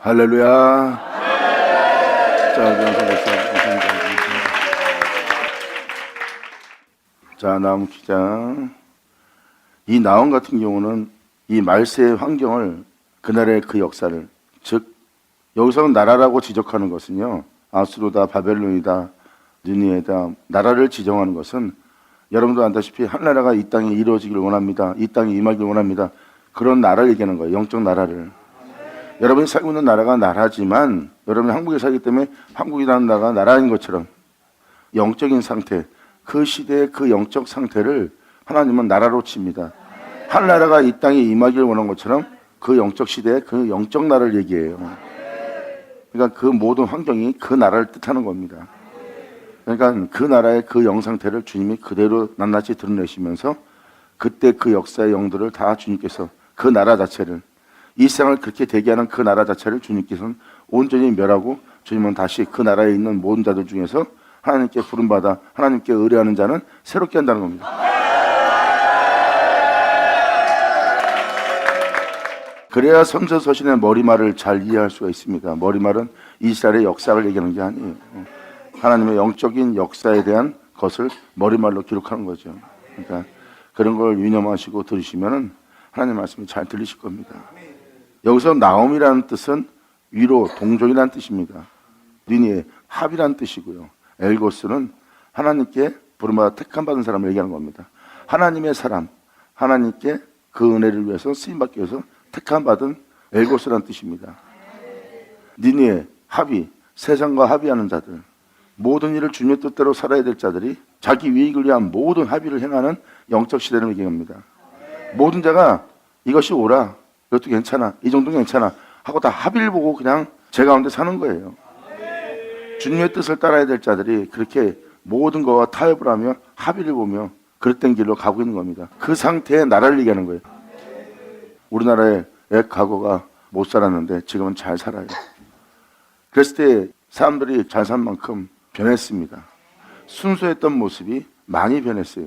할렐루야. 자, 나움 기장. 이 나움 같은 경우는 이 말세의 환경을, 그날의 그 역사를, 즉 여기서는 나라라고 지적하는 것은요, 아수르다, 바벨론이다, 느니에다, 나라를 지정하는 것은 여러분도 안다시피 한 나라가 이 땅에 이루어지기를 원합니다. 이 땅에 임하기를 원합니다. 그런 나라를 얘기하는 거예요. 영적 나라를. 여러분이 살고 있는 나라가 나라지만 여러분이 한국에 살기 때문에 한국이라는 나라가 나라인 것처럼 영적인 상태, 그 시대의 그 영적 상태를 하나님은 나라로 칩니다. 한 나라가 이 땅에 임하기를 원한 것처럼 그 영적 시대의 그 영적 나라를 얘기해요. 그러니까 그 모든 환경이 그 나라를 뜻하는 겁니다. 그러니까 그 나라의 그 영상태를 주님이 그대로 낱낱이 드러내시면서 그때 그 역사의 영들을 다 주님께서 그 나라 자체를, 이 세상을 그렇게 되게 하는 그 나라 자체를 주님께서는 온전히 멸하고 주님은 다시 그 나라에 있는 모든 자들 중에서 하나님께 부름받아 하나님께 의뢰하는 자는 새롭게 한다는 겁니다. 그래야 선서서신의 머리말을 잘 이해할 수가 있습니다. 머리말은 이스라엘의 역사를 얘기하는 게 아니에요. 하나님의 영적인 역사에 대한 것을 머리말로 기록하는 거죠. 그러니까 그런 걸 유념하시고 들으시면은 하나님 말씀이 잘 들리실 겁니다. 여기서 나옴이라는 뜻은 위로, 동족이라는 뜻입니다. 니니의 합이라는 뜻이고요. 엘고스는 하나님께 부름받아 택함받은 사람을 얘기하는 겁니다. 하나님의 사람, 하나님께 그 은혜를 위해서 쓰임받기 위해서 택함받은 엘고스라는 뜻입니다. 니니의 합의, 세상과 합의하는 자들, 모든 일을 주님의 뜻대로 살아야 될 자들이 자기 이익을 위한 모든 합의를 행하는 영적 시대를 얘기합니다. 모든 자가 이것이 옳아, 이것도 괜찮아, 이 정도는 괜찮아 하고 다 합의를 보고 그냥 제 가운데 사는 거예요. 주님의 뜻을 따라야 될 자들이 그렇게 모든 것과 타협을 하며 합의를 보며 그릇된 길로 가고 있는 겁니다. 그 상태의 나라를 얘기하는 거예요. 우리나라의 과거가 못 살았는데 지금은 잘 살아요. 그랬을 때 사람들이 잘 산 만큼 변했습니다. 순수했던 모습이 많이 변했어요.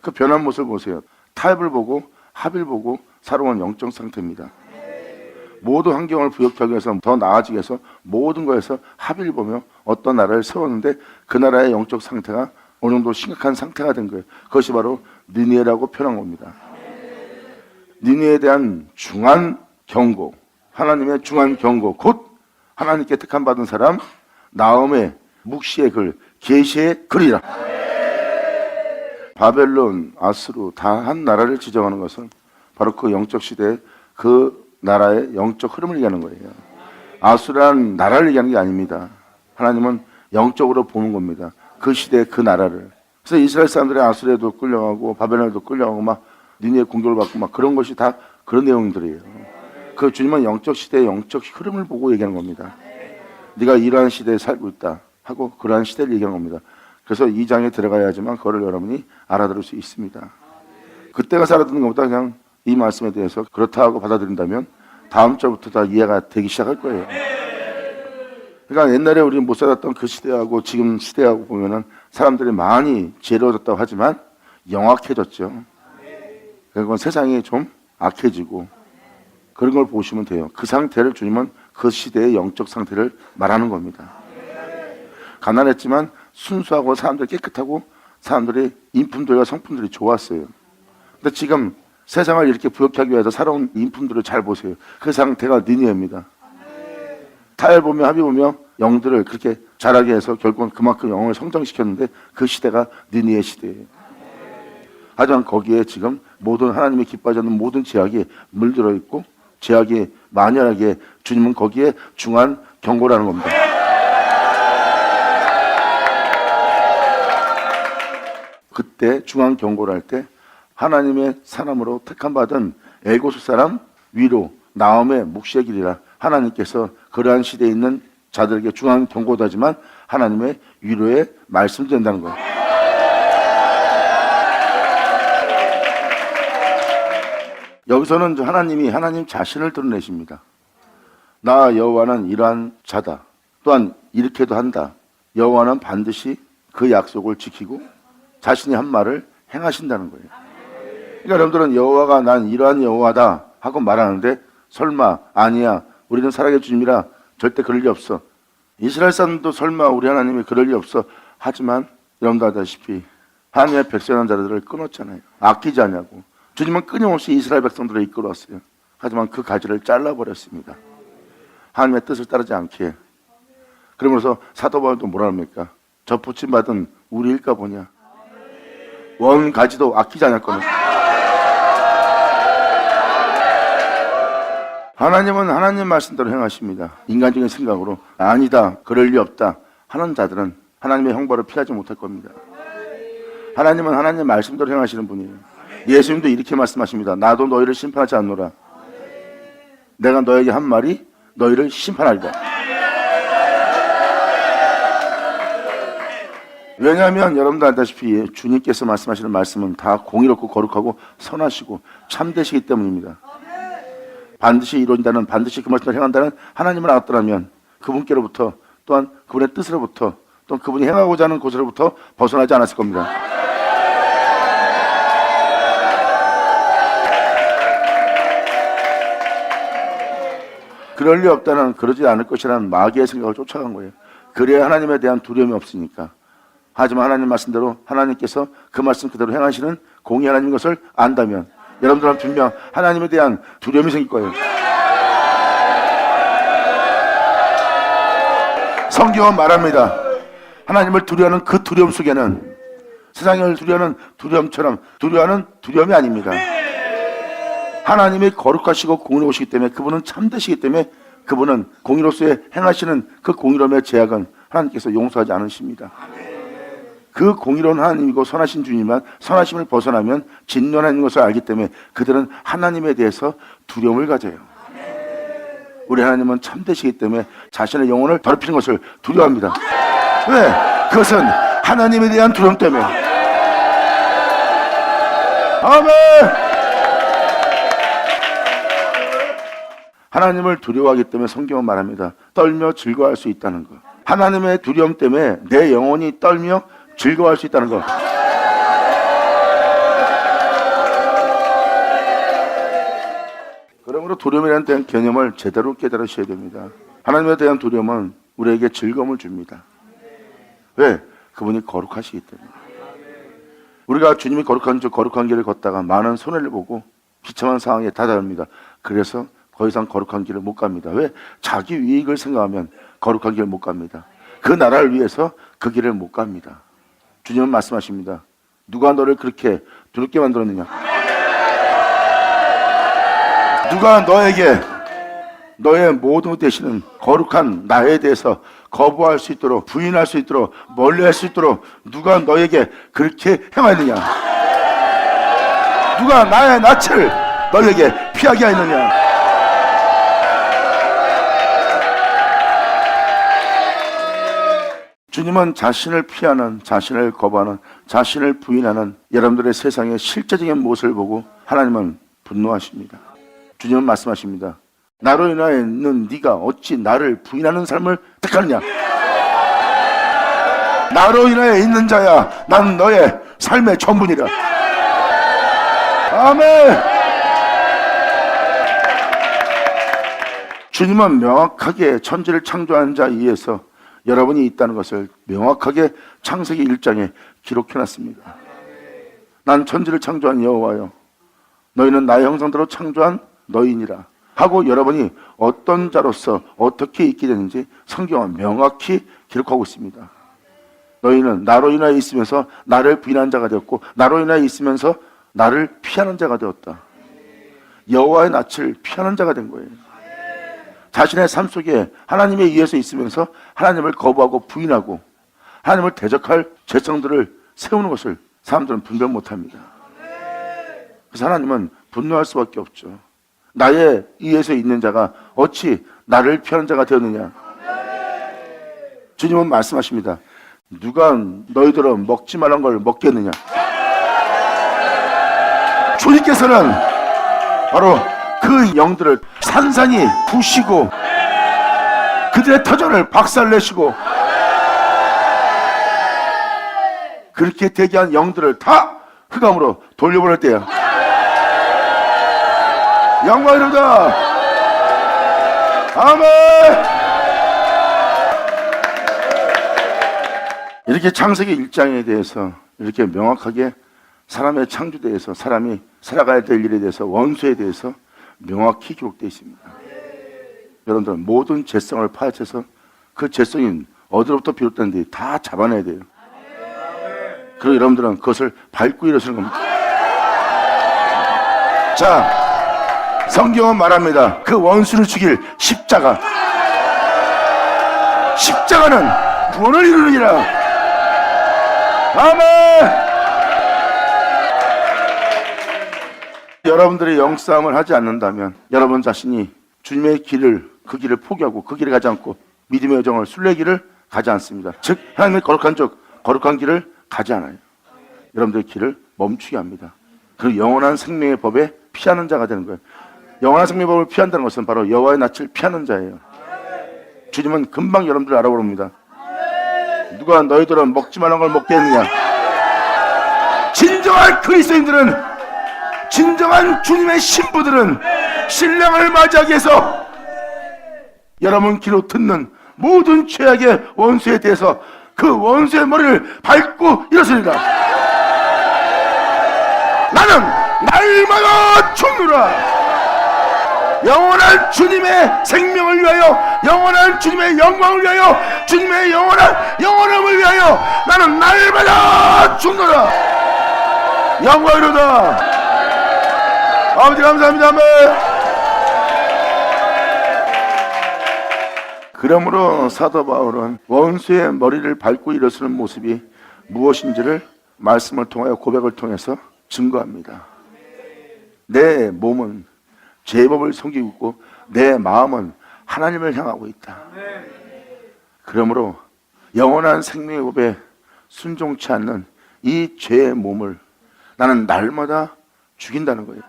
그 변한 모습을 보세요. 타협을 보고 합의를 보고 살아온 영적 상태입니다. 모든 환경을 부역하기 위해서 더 나아지기 위해서 모든 거에서 합의를 보며 어떤 나라를 세웠는데 그 나라의 영적 상태가 어느 정도 심각한 상태가 된 거예요. 그것이 바로 니느웨라고 표현한 겁니다. 니느웨에 대한 중한 경고, 하나님의 중한 경고, 곧 하나님께 택함받은 사람 나음의 묵시의 글, 계시의 글이라. 바벨론, 아수르 다 한 나라를 지정하는 것은 바로 그 영적 시대의 그 나라의 영적 흐름을 얘기하는 거예요. 아수르라는 나라를 얘기하는 게 아닙니다. 하나님은 영적으로 보는 겁니다. 그 시대의 그 나라를. 그래서 이스라엘 사람들이 아수르에도 끌려가고 바벨론에도 끌려가고 막 니느웨 공격을 받고 막 그런 것이 다 그런 내용들이에요. 그 주님은 영적 시대의 영적 흐름을 보고 얘기하는 겁니다. 네가 이러한 시대에 살고 있다 하고 그러한 시대를 얘기하는 겁니다. 그래서 이 장에 들어가야지만 그거를 여러분이 알아들을 수 있습니다. 그때가 살아듣는 것보다 그냥 이 말씀에 대해서 그렇다 하고 받아들인다면 다음 주부터 다 이해가 되기 시작할 거예요. 그러니까 옛날에 우리 못 살았던 그 시대하고 지금 시대하고 보면은 사람들이 많이 지혜로워졌다고 하지만 영악해졌죠. 그건 세상이 좀 악해지고 그런 걸 보시면 돼요. 그 상태를 주님은 그 시대의 영적 상태를 말하는 겁니다. 가난했지만 순수하고 사람들이 깨끗하고 사람들이 인품들과 성품들이 좋았어요. 근데 지금 세상을 이렇게 부역하기 위해서 살아온 인품들을 잘 보세요. 그 상태가 니느웨입니다. 타협 보며 합의 보며 영들을 그렇게 자라게 해서 결국은 그만큼 영을 성장시켰는데 그 시대가 니느웨 시대예요. 하지만 거기에 지금 모든 하나님이 기뻐하지 않는 모든 제약이 물들어 있고 제약이 만연하게 주님은 거기에 중한 경고라는 겁니다. 그때 중한 경고를 할 때 하나님의 사람으로 택함받은 엘고스 사람 위로 나옴의 묵시의 길이라 하나님께서 그러한 시대에 있는 자들에게 중한 경고도 하지만 하나님의 위로의 말씀도 된다는 거예요. 여기서는 하나님이 하나님 자신을 드러내십니다. 나 여호와는 이러한 자다. 또한 이렇게도 한다. 여호와는 반드시 그 약속을 지키고 자신이 한 말을 행하신다는 거예요. 그러니까 여러분들은 여호와가 난 이러한 여호와다 하고 말하는데 설마 아니야 우리는 살아계신 주님이라 절대 그럴 리 없어. 이스라엘 사람도 설마 우리 하나님이 그럴 리 없어. 하지만 여러분도 아다시피 하나님의 백성한 자들을 끊었잖아요. 아끼지 않냐고. 주님은 끊임없이 이스라엘 백성들을 이끌어왔어요. 하지만 그 가지를 잘라버렸습니다. 하나님의 뜻을 따르지 않기에. 그러면서 사도 바울도 뭐라 합니까? 저 부침받은 우리 일까 보냐. 원 가지도 아끼지 않았거든요. 하나님은 하나님 말씀대로 행하십니다. 인간적인 생각으로 아니다, 그럴 리 없다 하는 자들은 하나님의 형벌을 피하지 못할 겁니다. 하나님은 하나님 말씀대로 행하시는 분이에요. 예수님도 이렇게 말씀하십니다. 나도 너희를 심판하지 않노라. 내가 너에게 한 말이 너희를 심판하리라. 왜냐하면 여러분도 알다시피 주님께서 말씀하시는 말씀은 다 공의롭고 거룩하고 선하시고 참되시기 때문입니다. 반드시 이룬다는, 반드시 그 말씀을 행한다는 하나님을 알았더라면 그분께로부터, 또한 그분의 뜻으로부터, 또 그분이 행하고자 하는 곳으로부터 벗어나지 않았을 겁니다. 그럴 리 없다는, 그러지 않을 것이라는 마귀의 생각을 쫓아간 거예요. 그래야 하나님에 대한 두려움이 없으니까. 하지만 하나님 말씀대로 하나님께서 그 말씀 그대로 행하시는 공의 하나님인 것을 안다면 여러분들은 분명 하나님에 대한 두려움이 생길 거예요. 성경은 말합니다. 하나님을 두려워하는 그 두려움 속에는 세상을 두려워하는 두려움처럼 두려워하는 두려움이 아닙니다. 하나님이 거룩하시고 공의로우시기 때문에, 그분은 참되시기 때문에, 그분은 공의로서의 행하시는 그 공의로움의 제약은 하나님께서 용서하지 않으십니다. 그 공의로운 하나님이고 선하신 주님만 선하심을 벗어나면 진노하는 것을 알기 때문에 그들은 하나님에 대해서 두려움을 가져요. 우리 하나님은 참되시기 때문에 자신의 영혼을 더럽히는 것을 두려워합니다. 왜? 그것은 하나님에 대한 두려움 때문에. 아멘. 하나님을 두려워하기 때문에 성경은 말합니다. 떨며 즐거워할 수 있다는 것. 하나님의 두려움 때문에 내 영혼이 떨며 즐거워할 수 있다는 것. 그러므로 두려움이라는 대한 개념을 제대로 깨달으셔야 됩니다. 하나님에 대한 두려움은 우리에게 즐거움을 줍니다. 왜? 그분이 거룩하시기 때문에. 우리가 주님이 거룩한 길을 걷다가 많은 손해를 보고 비참한 상황에 다다릅니다. 그래서 더 이상 거룩한 길을 못 갑니다. 왜? 자기 이익을 생각하면 거룩한 길을 못 갑니다. 그 나라를 위해서 그 길을 못 갑니다. 주님은 말씀하십니다. 누가 너를 그렇게 두렵게 만들었느냐? 누가 너에게 너의 모든 되시는 거룩한 나에 대해서 거부할 수 있도록, 부인할 수 있도록, 멀리할 수 있도록 누가 너에게 그렇게 행하였느냐? 누가 나의 낯을 너에게 피하게 하였느냐? 주님은 자신을 피하는, 자신을 거부하는, 자신을 부인하는 여러분들의 세상의 실제적인 모습을 보고 하나님은 분노하십니다. 주님은 말씀하십니다. 나로 인하여 있는 네가 어찌 나를 부인하는 삶을 택하느냐? 나로 인하여 있는 자야, 난 너의 삶의 전부니라. 아멘. 주님은 명확하게 천지를 창조한 자 위에서 여러분이 있다는 것을 명확하게 창세기 1장에 기록해놨습니다. 난 천지를 창조한 여호와요, 너희는 나의 형상대로 창조한 너희니라 하고 여러분이 어떤 자로서 어떻게 있게 되는지 성경은 명확히 기록하고 있습니다. 너희는 나로 인하여 있으면서 나를 부인한 자가 되었고, 나로 인하여 있으면서 나를 피하는 자가 되었다. 여호와의 낯을 피하는 자가 된 거예요. 자신의 삶 속에 하나님에 의해서 있으면서 하나님을 거부하고 부인하고 하나님을 대적할 죄성들을 세우는 것을 사람들은 분별 못합니다. 그래서 하나님은 분노할 수밖에 없죠. 나에 의해서 있는 자가 어찌 나를 피하는 자가 되었느냐? 주님은 말씀하십니다. 누가 너희들은 먹지 말란 걸 먹겠느냐? 주님께서는 바로 그 영들을 산산히 부시고 그들의 터전을 박살내시고 그렇게 대기한 영들을 다 흑암으로 돌려보낼 때야. 영광이로다. 아멘. 이렇게 창세기 1장에 대해서 이렇게 명확하게 사람의 창조에 대해서, 사람이 살아가야 될 일에 대해서, 원수에 대해서 명확히 기록되어 있습니다. 여러분들 모든 죄성을 파헤쳐서 그 죄성이 어디로부터 비롯되는지 다 잡아내야 돼요. 그리고 여러분들은 그것을 밟고 일어서는 겁니다. 자, 성경은 말합니다. 그 원수를 죽일 십자가, 십자가는 구원을 이루느니라. 아멘. 여러분들이 영싸움을 하지 않는다면 여러분 자신이 주님의 길을, 그 길을 포기하고 그 길을 가지 않고 믿음의 여정을 순례길을 가지 않습니다. 즉 하나님의 거룩한 길을 가지 않아요. 여러분들의 길을 멈추게 합니다. 그 영원한 생명의 법에 피하는 자가 되는 거예요. 영원한 생명의 법을 피한다는 것은 바로 여호와의 낯을 피하는 자예요. 주님은 금방 여러분들을 알아보릅니다. 누가 너희들은 먹지 말라는 걸 먹게 했느냐? 진정한 그리스도인들은, 진정한 주님의 신부들은 신랑을 맞이하기 위해서 여러분 귀로 듣는 모든 죄악의 원수에 대해서 그 원수의 머리를 밟고 일어서리라. 나는 날마다 죽노라. 영원한 주님의 생명을 위하여, 영원한 주님의 영광을 위하여, 주님의 영원한 영원함을 위하여 나는 날마다 죽노라. 영광이로다. 아버지 감사합니다. 아멘. 그러므로 사도 바울은 원수의 머리를 밟고 일어서는 모습이 무엇인지를 말씀을 통하여, 고백을 통해서 증거합니다. 내 몸은 제법을 섬기고 있고 내 마음은 하나님을 향하고 있다. 그러므로 영원한 생명의 법에 순종치 않는 이 죄의 몸을 나는 날마다 죽인다는 거예요.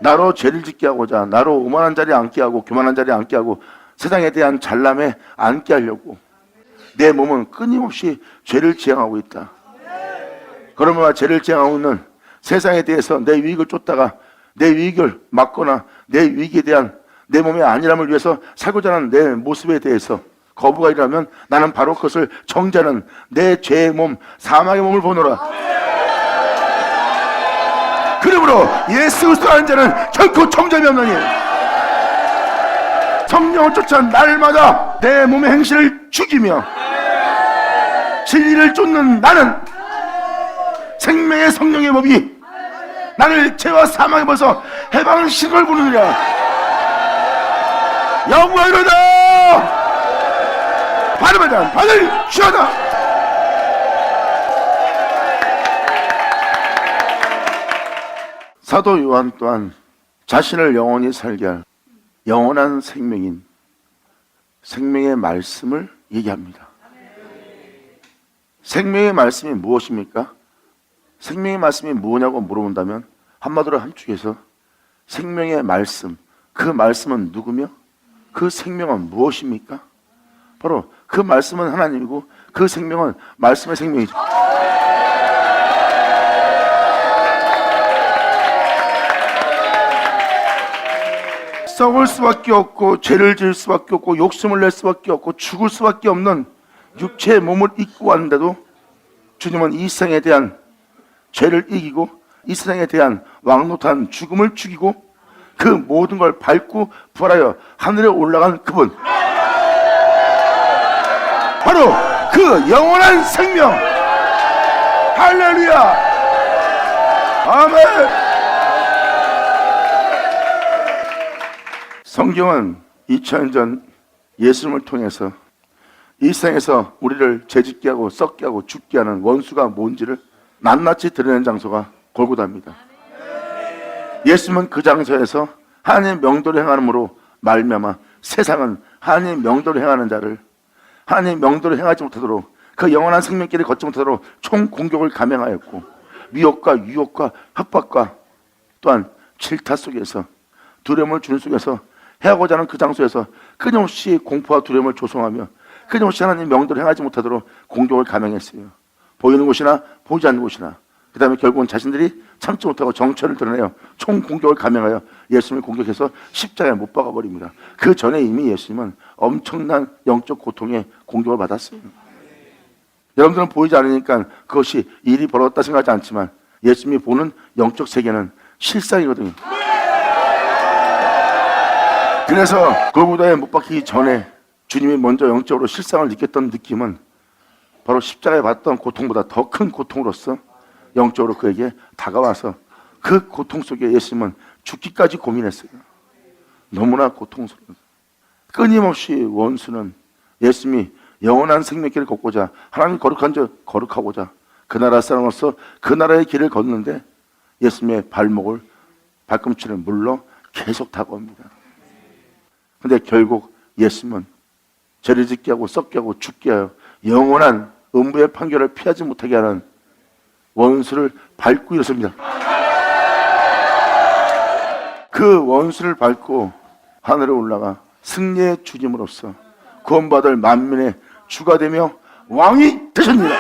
나로 죄를 짓게 하고자, 나로 오만한 자리에 앉게 하고 교만한 자리에 앉게 하고 세상에 대한 잘남에 앉게 하려고 내 몸은 끊임없이 죄를 지향하고 있다. 그러면 죄를 지향하고 있는 세상에 대해서 내 유익을 쫓다가 내 유익을 막거나 내 유익에 대한 내 몸의 안일함을 위해서 살고자 하는 내 모습에 대해서 거부가 일어나면 나는 바로 그것을 정죄하는 내 죄의 몸, 사망의 몸을 보노라. 그러므로 예수 그리스도 아는 자는 결코 정죄함이 없나니 성령을 쫓아 날마다 내 몸의 행실을 죽이며 진리를 쫓는 나는 생명의 성령의 법이 나를 죄와 사망에 벗어 해방을 신을 부르느냐. 영광이로다. 받으면 받을 주하다. 사도 요한 또한 자신을 영원히 살게 할 영원한 생명인 생명의 말씀을 얘기합니다. 생명의 말씀이 무엇입니까? 생명의 말씀이 뭐냐고 물어본다면 한마디로 함축해서 생명의 말씀, 그 말씀은 누구며 그 생명은 무엇입니까? 바로 그 말씀은 하나님이고 그 생명은 말씀의 생명이죠. 썩을 수밖에 없고 죄를 지을 수밖에 없고 욕심을 낼 수밖에 없고 죽을 수밖에 없는 육체의 몸을 입고 왔는데도 주님은 이 세상에 대한 죄를 이기고 이 세상에 대한 왕노탄 죽음을 죽이고 그 모든 걸 밟고 부활하여 하늘에 올라간 그분, 바로 그 영원한 생명. 할렐루야. 아멘. 성경은 2000년 전 예수님을 통해서 이 세상에서 우리를 죄짓게 하고 썩게 하고 죽게 하는 원수가 뭔지를 낱낱이 드러낸 장소가 골고다입니다. 예수님은 그 장소에서 하나님의 명도를 행함으로 말미암아 세상은 하나님의 명도를 행하는 자를 하나님의 명도를 행하지 못하도록 그 영원한 생명길을 걷지 못하도록 총 공격을 감행하였고 미혹과 유혹과 협박과 또한 질타 속에서 두려움을 주는 속에서 해하고자 하는 그 장소에서 끊임없이 공포와 두려움을 조성하며 끊임없이 하나님의 명도를 행하지 못하도록 공격을 감행했어요. 보이는 곳이나 보이지 않는 곳이나 그 다음에 결국은 자신들이 참지 못하고 정체를 드러내요. 총 공격을 감행하여 예수님을 공격해서 십자가에 못 박아버립니다. 그 전에 이미 예수님은 엄청난 영적 고통에 공격을 받았어요. 여러분들은 보이지 않으니까 그것이 일이 벌어졌다 생각하지 않지만 예수님이 보는 영적 세계는 실상이거든요. 그래서 골고다에 못 박히기 전에 주님이 먼저 영적으로 실상을 느꼈던 느낌은 바로 십자가에 받던 고통보다 더 큰 고통으로서 영적으로 그에게 다가와서 그 고통 속에 예수님은 죽기까지 고민했어요. 너무나 고통스러워요. 끊임없이 원수는 예수님이 영원한 생명길을 걷고자 하나님 거룩하고자 그 나라 사람으로서 그 나라의 길을 걷는데 예수님의 발꿈치를 물러 계속 다가옵니다. 근데 결국 예수님은 죄를 짓게 하고 썩게 하고 죽게 하여 영원한 음부의 판결을 피하지 못하게 하는 원수를 밟고 일어섭니다. 그 원수를 밟고 하늘에 올라가 승리의 주님으로서 구원받을 만민의 주가 되며 왕이 되셨습니다.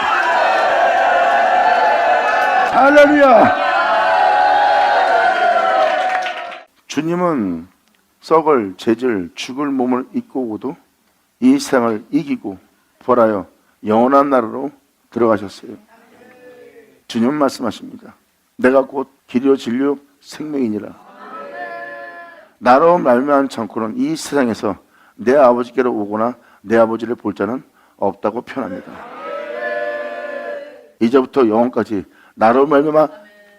할렐루야. 주님은 썩을 재질 죽을 몸을 입고 오고도 이 세상을 이기고 부활하여 영원한 나라로 들어가셨어요. 주님 말씀하십니다. 내가 곧 길이요 진리요 생명이니라. 나로 말미암지 않고는 이 세상에서 내 아버지께로 오거나 내 아버지를 볼 자는 없다고 표현합니다. 이제부터 영원까지 나로 말미암아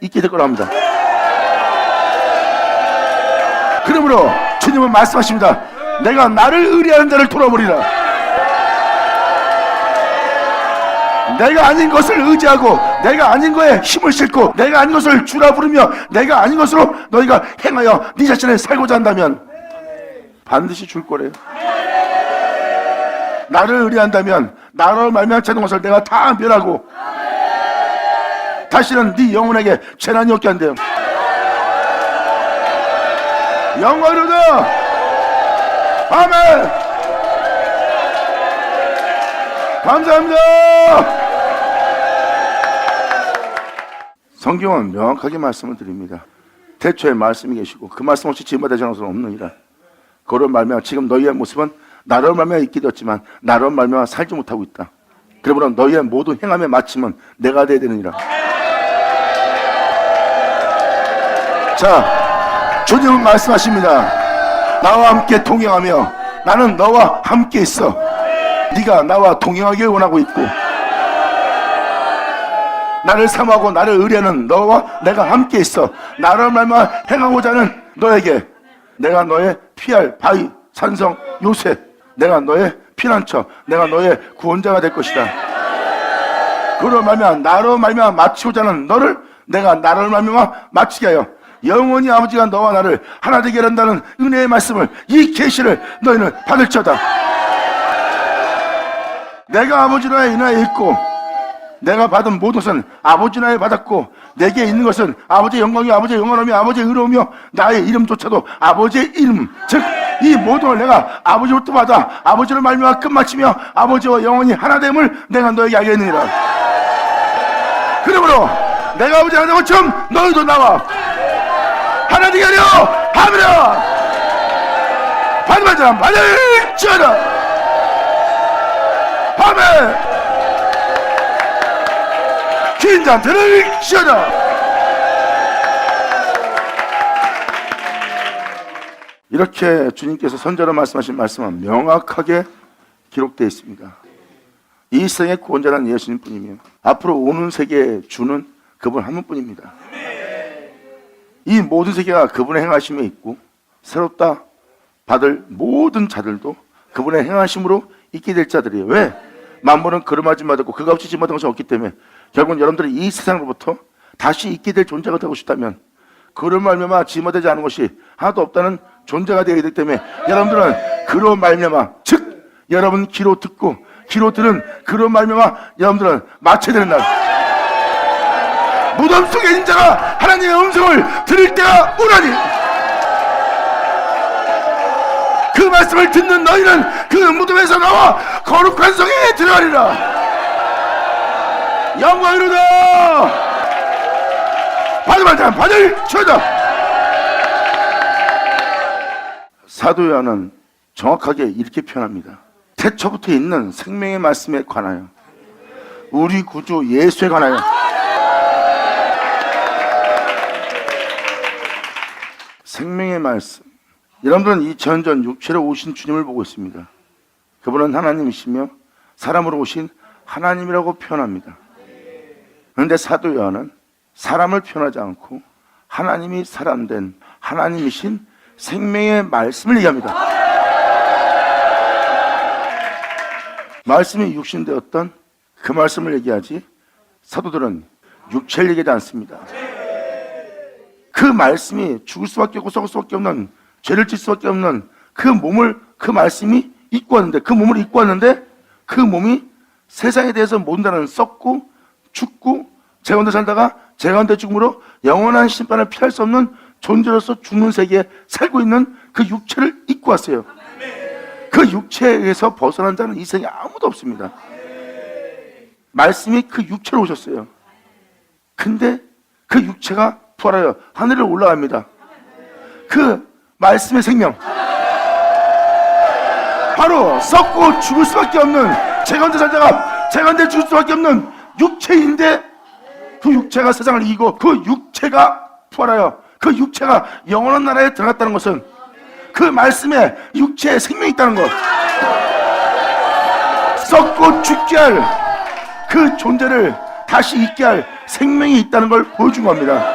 있게 될 거라 합니다. 그러므로 주님은 말씀하십니다. 내가 나를 의뢰하는 자를 돌아버리라. 내가 아닌 것을 의지하고 내가 아닌 거에 힘을 싣고 내가 아닌 것을 주라 부르며 내가 아닌 것으로 너희가 행하여 네 자신을 살고자 한다면 반드시 줄 거래요. 나를 의뢰한다면 나로 말미암지 않는 것을 내가 다 멸하고 다시는 네 영혼에게 재난이 없게 한대요. 영원으로다. 아멘. 감사합니다. 성경은 명확하게 말씀을 드립니다. 태초에 말씀이 계시고 그 말씀 없이 지음받아 되지 않을 수는 없느니라. 그로 말미암아 지금 너희의 모습은 나로 말미암아 있게 되었지만 나로 말미암아 살지 못하고 있다. 그러므로 너희의 모든 행함의 마침은 내가 되어야 되느니라. 자, 주님은 말씀하십니다. 나와 함께 동행하며 나는 너와 함께 있어. 네가 나와 동행하길 원하고 있고 나를 사모하고 나를 의뢰하는 너와 내가 함께 있어. 나를 말미암아 행하고자 하는 너에게 내가 너의 피할 바위 산성 요새, 내가 너의 피난처, 내가 너의 구원자가 될 것이다. 그로 말미암아 나로 말미암아 마치고자 하는 너를 내가 나를 말미암아 마치게 하여 영원히 아버지가 너와 나를 하나 되게 한다는 은혜의 말씀을, 이 계시를 너희는 받을지어다. 내가 아버지 나라에 인하여 있고 내가 받은 모든 것은 아버지 나라에 받았고 내게 있는 것은 아버지의 영광이 아버지의 영원함이 아버지의 의로우며 나의 이름조차도 아버지의 이름, 즉 이 모든 걸 내가 아버지로부터 받아 아버지를 말미암아 끝마치며 아버지와 영원히 하나됨을 내가 너에게 알게 했느니라. 그러므로 내가 아버지 하나 된 것처럼 너희도 나와 하나 되게 하려 하느라. 받으면 자는 받을지어다. 아멘. 긴장 들을지어다. 이렇게 주님께서 선자로 말씀하신 말씀은 명확하게 기록되어 있습니다. 이 세상의 구원자는 예수님 뿐이며 앞으로 오는 세계의 주는 그분 한 분뿐입니다. 이 모든 세계가 그분의 행하심에 있고 새롭다 받을 모든 자들도 그분의 행하심으로 있게 될 자들이에요. 왜? 만물은 그름하지 못하고 그가 없이 지못한 것이 없기 때문에 결국 여러분들이 이 세상으로부터 다시 있게 될 존재가 되고 싶다면 그로 말미암아 지못되지 않은 것이 하나도 없다는 존재가 되어야 되기 때문에 여러분들은 그로 말미암아, 즉 여러분 귀로 듣고 귀로 들은 그로 말미암아 여러분들은 마쳐야 되는 날, 무덤 속에 있는 자가 하나님의 음성을 들을 때가 오라니. 그 말씀을 듣는 너희는 그 무덤에서 나와 거룩한 성에 들어가리라. 영광이로다. 받을 자는 받을지어다. 사도 요한은 정확하게 이렇게 표현합니다. 태초부터 있는 생명의 말씀에 관하여, 우리 구주 예수에 관하여, 생명의 말씀. 여러분들은 이 전전 육체로 오신 주님을 보고 있습니다. 그분은 하나님이시며 사람으로 오신 하나님이라고 표현합니다. 그런데 사도 요한은 사람을 표현하지 않고 하나님이 사람된 하나님이신 생명의 말씀을 얘기합니다. 말씀이 육신되었던 그 말씀을 얘기하지, 사도들은 육체를 얘기하지 않습니다. 그 말씀이 죽을 수밖에 없고 썩을 수밖에 없는, 죄를 질 수밖에 없는 그 몸을, 그 말씀이 입고 왔는데, 그 몸을 입고 왔는데, 그 몸이 세상에 대해서 모른다는, 썩고 죽고 죄 가운데 살다가 죄 가운데 죽음으로 영원한 심판을 피할 수 없는 존재로서 죽는 세계에 살고 있는 그 육체를 입고 왔어요. 그 육체에서 벗어난 자는 이 세상에 아무도 없습니다. 말씀이 그 육체로 오셨어요. 근데 그 육체가 부활하여 하늘에 올라갑니다. 그 말씀의 생명, 바로 썩고 죽을 수밖에 없는, 죄 가운데 살다가 죄 가운데 죽을 수밖에 없는 육체인데, 그 육체가 세상을 이기고 그 육체가 부활하여 그 육체가 영원한 나라에 들어갔다는 것은 그 말씀에 육체에 생명이 있다는 것, 썩고 죽게 할 그 존재를 다시 있게 할 생명이 있다는 걸 보여준 겁니다.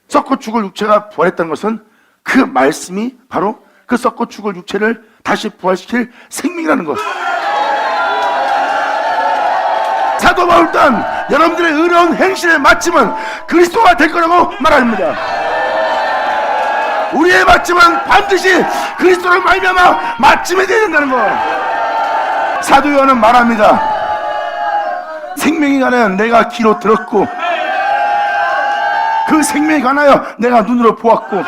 썩고 죽을 육체가 부활했다는 것은 그 말씀이 바로 그 썩고 죽을 육체를 다시 부활시킬 생명이라는 것. 사도 바울 또한 여러분들의 의로운 행실의 마침은 그리스도가 될 거라고 말합니다. 우리의 마침은 반드시 그리스도를 말미암아 마침이 되어야 된다는 것. 사도 요한은 말합니다. 생명에 관하여 내가 귀로 들었고, 그 생명에 관하여 내가 눈으로 보았고,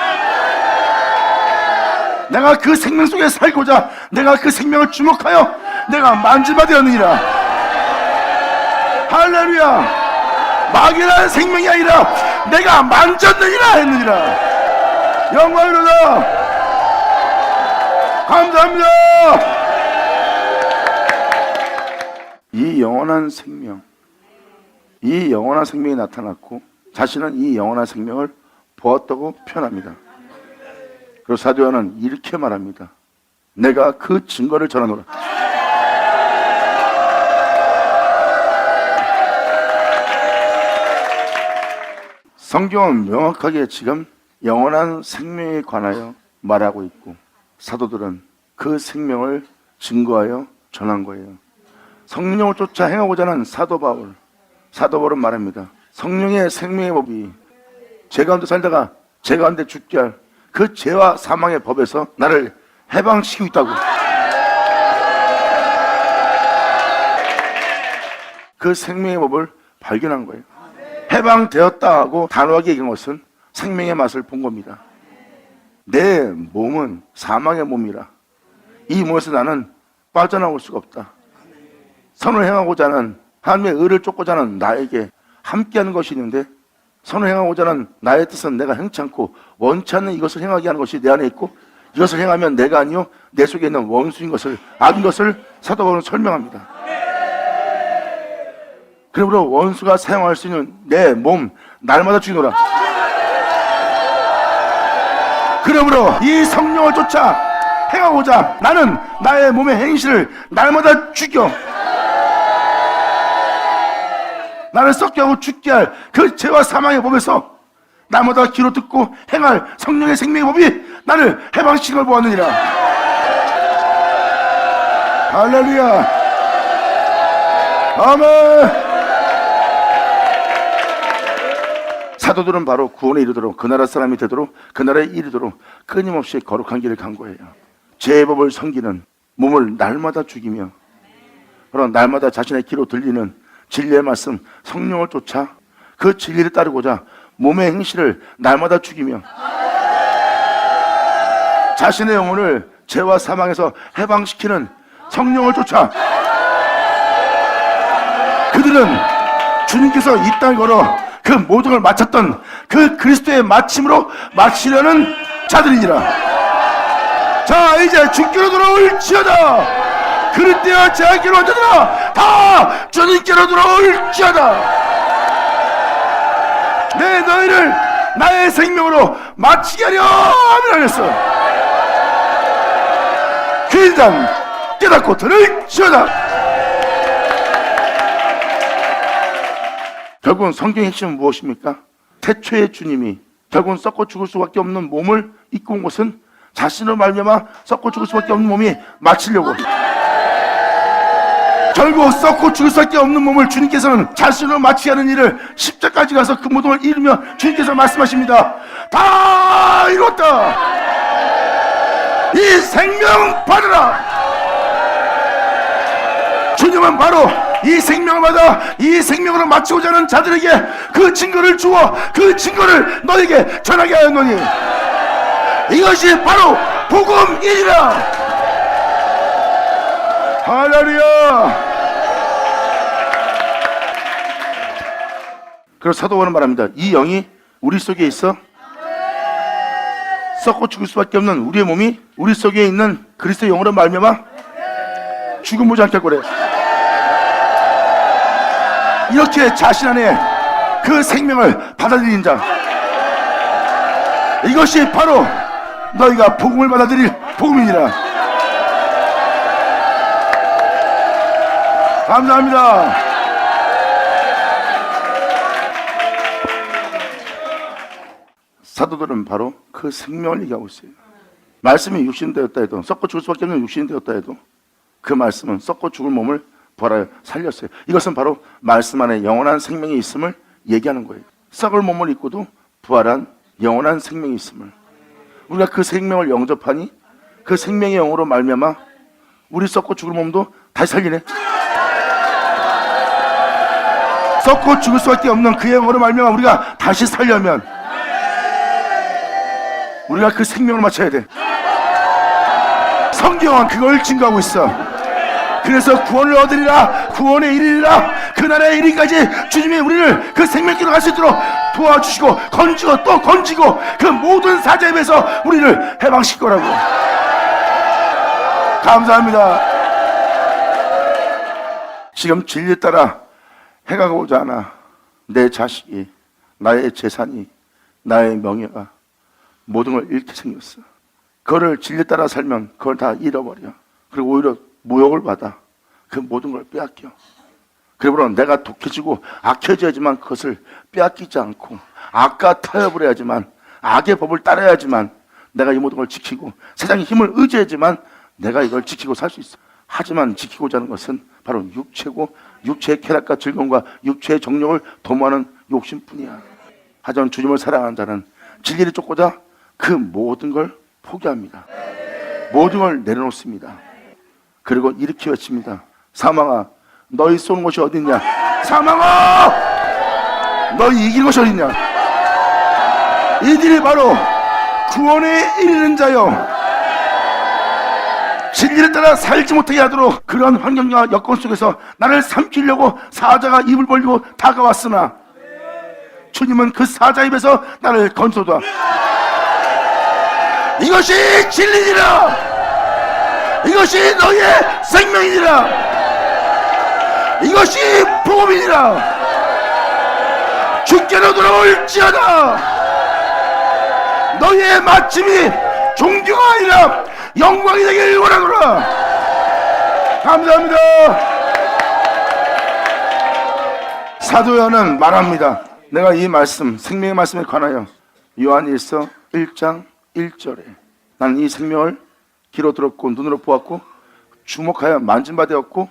내가 그 생명 속에 살고자 내가 그 생명을 주목하여 내가 만질바 되었느니라. 할렐루야. 막연한 생명이 아니라 내가 만졌느니라 했느니라. 영광이로다. 감사합니다. 이 영원한 생명, 이 영원한 생명이 나타났고 자신은 이 영원한 생명을 보았다고 표현합니다. 그리고 사도 요한은 이렇게 말합니다. 내가 그 증거를 전하노라. 성경은 명확하게 지금 영원한 생명에 관하여 말하고 있고, 사도들은 그 생명을 증거하여 전한 거예요. 성령을 쫓아 행하고자 하는 사도 바울은 말합니다. 성령의 생명의 법이 죄 가운데 살다가 죄 가운데 죽게 할 그 죄와 사망의 법에서 나를 해방시키고 있다고. 그 생명의 법을 발견한 거예요. 해방되었다 하고 단호하게 얘기한 것은 생명의 맛을 본 겁니다. 내 몸은 사망의 몸이라 이 몸에서 나는 빠져나올 수가 없다. 선을 행하고자 하는, 하나님의 의를 쫓고자 하는 나에게 함께하는 것이 있는데, 선을 행하고자 하는 나의 뜻은 내가 행치 않고 원치 않는 이것을 행하게 하는 것이 내 안에 있고, 이것을 행하면 내가 아니요 내 속에 있는 원수인 것을, 악인 것을 사도 바울은 설명합니다. 그러므로 원수가 사용할 수 있는 내 몸 날마다 죽이노라. 그러므로 이 성령을 쫓아 행하고자 나는 나의 몸의 행실을 날마다 죽여, 나를 썩게 하고 죽게 할 그 죄와 사망의 법에서 날마다 귀로 듣고 행할 성령의 생명의 법이 나를 해방시키는 걸 보았느니라. 할렐루야. 아멘. 사도들은 바로 구원에 이르도록, 그 나라 사람이 되도록, 그 나라에 이르도록 끊임없이 거룩한 길을 간 거예요. 죄의 법을 섬기는, 몸을 날마다 죽이며, 그런 날마다 자신의 귀로 들리는 진리의 말씀, 성령을 쫓아 그 진리를 따르고자 몸의 행실을 날마다 죽이며 자신의 영혼을 죄와 사망에서 해방시키는 성령을 쫓아 그들은 주님께서 이 땅을 걸어 그 모든 걸 마쳤던 그 그리스도의 마침으로 마치려는 자들이니라. 자, 이제 주께로 돌아올지어다. 그럴 때와 제한께로 언제나 다 주님께로 돌아올지어다. 내 너희를 나의 생명으로 마치게 하려 하면서 그 인간 깨닫고 들을지어다. 결국은 성경의 핵심은 무엇입니까? 태초의 주님이 결국은 썩고 죽을 수밖에 없는 몸을 입고 온 것은 자신을 말미암아 썩고 죽을 수밖에 없는 몸이 마치려고, 결국 썩고 죽을 수밖에 없는 몸을 주님께서는 자신으로 마치게 하는 일을 십자가까지 가서 그 모든 걸 이루며 주님께서 말씀하십니다. 다 이뤘다. 이 생명 받으라. 주님은 바로 이 생명을 받아 이 생명으로 마치고자 하는 자들에게 그 증거를 주어 그 증거를 너에게 전하게 하였노니 이것이 바로 복음이니라. 할렐루야. 그래서 사도 바울은 말합니다. 이 영이 우리 속에 있어 썩고 죽을 수밖에 없는 우리의 몸이 우리 속에 있는 그리스도의 영으로 말미암아 죽음 보지 않게 할 거래. 이렇게 자신 안에 그 생명을 받아들인 자, 이것이 바로 너희가 복음을 받아들일 복음이니라. 감사합니다. 사도들은 바로 그 생명을 얘기하고 있어요. 말씀이 육신이 되었다 해도, 썩고 죽을 수밖에 없는 육신이 되었다 해도 그 말씀은 썩고 죽을 몸을 부활하여 살렸어요. 이것은 바로 말씀 안에 영원한 생명이 있음을 얘기하는 거예요. 썩을 몸을 입고도 부활한 영원한 생명이 있음을, 우리가 그 생명을 영접하니 그 생명의 영으로 말미암아 우리 썩고 죽을 몸도 다시 살리네. 썩고 죽을 수밖에 없는 그 영으로 말미암아 우리가 다시 살려면 우리가 그 생명을 맞춰야 돼. 성경은 그걸 증거하고 있어. 그래서 구원을 얻으리라, 구원에 이르리라, 그날의 이르기까지 주님이 우리를 그 생명길로 갈 수 있도록 도와주시고 건지고 또 건지고 그 모든 사자입에서 우리를 해방시킬 거라고. 감사합니다. 지금 진리 따라 해가고자 하나 내 자식이, 나의 재산이, 나의 명예가 모든 걸 잃게 생겼어. 그거를 진리 따라 살면 그걸 다 잃어버려. 그리고 오히려 모욕을 받아. 그 모든 걸 빼앗겨. 그러므로 내가 독해지고 악해져야지만 그것을 빼앗기지 않고, 악과 타협을 해야지만, 악의 법을 따라야지만 내가 이 모든 걸 지키고, 세상의 힘을 의지해야지만 내가 이걸 지키고 살 수 있어. 하지만 지키고자 하는 것은 바로 육체고, 육체의 쾌락과 즐거움과 육체의 정욕을 도모하는 욕심뿐이야. 하지만 주님을 사랑하는 자는 진리를 쫓고자 그 모든 걸 포기합니다. 모든 걸 내려놓습니다. 그리고 이렇게 외칩니다. 사망아, 너희 쏘는 곳이 어딨냐? 사망아, 너희 이길 곳이 어딨냐? 이들이 바로 구원에 이르는 자요, 진리를 따라 살지 못하게 하도록 그런 환경과 여건 속에서 나를 삼키려고 사자가 입을 벌리고 다가왔으나 주님은 그 사자 입에서 나를 건져다. 이것이 진리니라. 이것이 너의 생명이니라. 이것이 복음이니라. 주께로 돌아올지어다. 너의 마침이 존귀가 아니라 영광이 되길 원하노라. 감사합니다. 사도 요한은 말합니다. 내가 이 말씀, 생명의 말씀에 관하여 요한일서 1장 1절에 나는 이 생명을 귀로 들었고 눈으로 보았고 주목하여 만진 바 되었고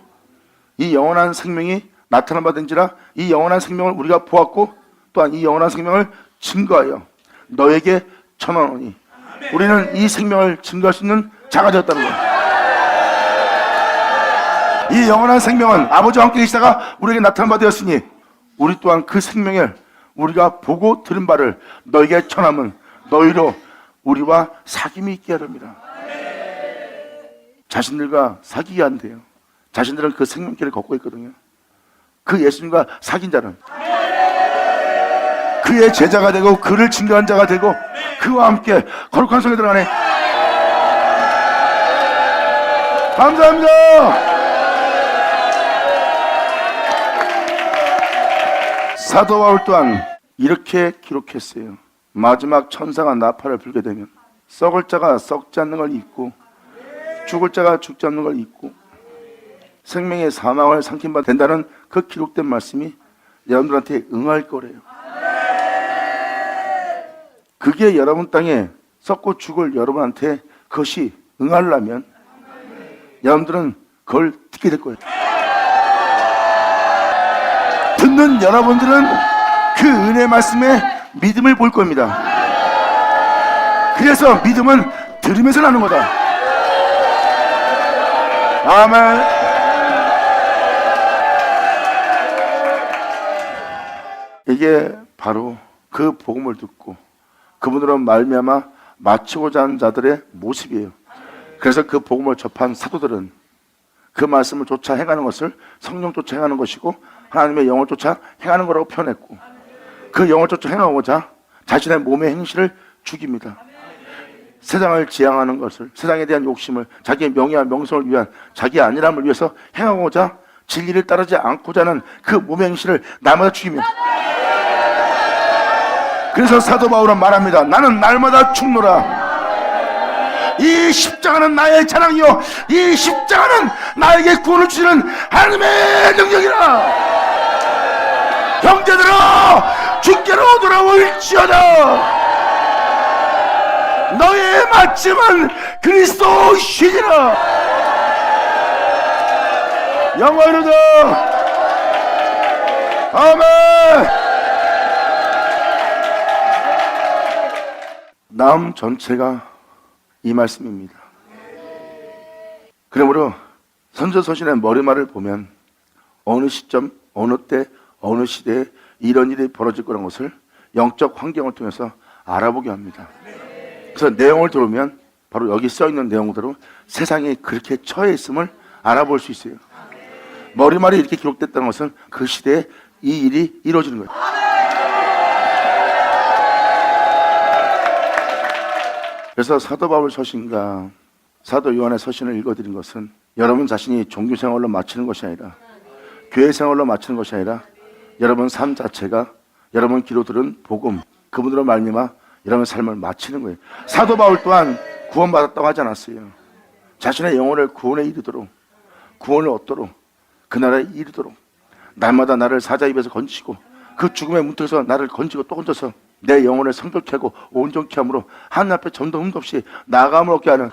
이 영원한 생명이 나타난 바 된지라. 이 영원한 생명을 우리가 보았고 또한 이 영원한 생명을 증거하여 너에게 전하노니. 우리는 이 생명을 증거할 수 있는 자가 되었다는 거예요. 이 영원한 생명은 아버지와 함께 계시다가 우리에게 나타난 바 되었으니 우리 또한 그 생명을 우리가 보고 들은 바를 너에게 전함은 너희로 우리와 사귐이 있게 하렵니다. 자신들과 사귀게 한대요. 자신들은 그 생명길을 걷고 있거든요. 그 예수님과 사귄 자는 그의 제자가 되고 그를 증거한 자가 되고 그와 함께 거룩한 성에 들어가네. 감사합니다. 사도 바울 또한 이렇게 기록했어요. 마지막 천사가 나팔을 불게 되면 썩을 자가 썩지 않는 걸 잊고 죽을 자가 죽지 않는 걸 잊고 생명의 사망을 삼킨 바 된다는 그 기록된 말씀이 여러분들한테 응할 거래요. 그게 여러분 땅에 썩고 죽을 여러분한테 그것이 응하려면 여러분들은 그걸 듣게 될 거예요. 듣는 여러분들은 그 은혜 말씀에 믿음을 볼 겁니다. 그래서 믿음은 들으면서 나는 거다. 아멘. 이게 바로 그 복음을 듣고 그분으로 말미암아 마치고자 하는 자들의 모습이에요. 그래서 그 복음을 접한 사도들은 그 말씀을 쫓아 행하는 것을 성령 쫓아 행하는 것이고 하나님의 영을 쫓아 행하는 거라고 표현했고 그 영을 쫓아 행하고자 자신의 몸의 행실을 죽입니다. 세상을 지향하는 것을, 세상에 대한 욕심을, 자기의 명예와 명성을 위한 자기의 안일함을 위해서 행하고자 진리를 따르지 않고자 하는 그 몸의 행실을 날마다 죽입니다. 그래서 사도 바울은 말합니다. 나는 날마다 죽노라. 이 십자가는 나의 자랑이요 이 십자가는 나에게 구원을 주시는 하나님의 능력이라. 형제들아 주께로 돌아올지어다. 너의 마침은 그리스도시니라. 영원히로다. 아멘. 나음 전체가 이 말씀입니다. 그러므로 선지서신의 머리말을 보면 어느 시점, 어느 때, 어느 시대에 이런 일이 벌어질 거라는 것을 영적 환경을 통해서 알아보게 합니다. 그래서 내용을 들으면 바로 여기 써있는 내용대로 세상이 그렇게 처해 있음을 알아볼 수 있어요. 머리말이 이렇게 기록됐다는 것은 그 시대에 이 일이 이루어지는 거예요. 그래서 사도 바울 서신과 사도 요한의 서신을 읽어드린 것은 여러분 자신이 종교 생활로 마치는 것이 아니라 교회 생활로 마치는 것이 아니라 여러분 삶 자체가 여러분 귀로 들은 복음 그분으로 말미암아 여러분 삶을 마치는 거예요. 사도 바울 또한 구원받았다고 하지 않았어요. 자신의 영혼을 구원에 이르도록 구원을 얻도록 그 나라에 이르도록 날마다 나를 사자 입에서 건지시고 그 죽음의 문턱에서 나를 건지고 또 건져서 내 영혼을 성결케 하고 온전케 함으로 하나님 앞에 점도 흠도 없이 나아감을 얻게 하는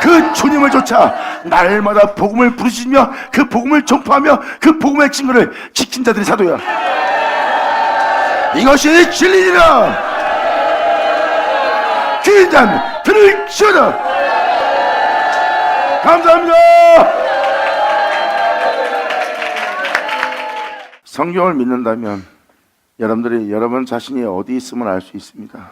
그 주님을 쫓아 날마다 복음을 부르시며 그 복음을 전파하며 그 복음의 증거를 지킨 자들이 사도야. 이것이 진리니라. 귀인 자는 들을지어다. 감사합니다. 성경을 믿는다면 여러분들이 여러분 자신이 어디 있음을 알 수 있습니다.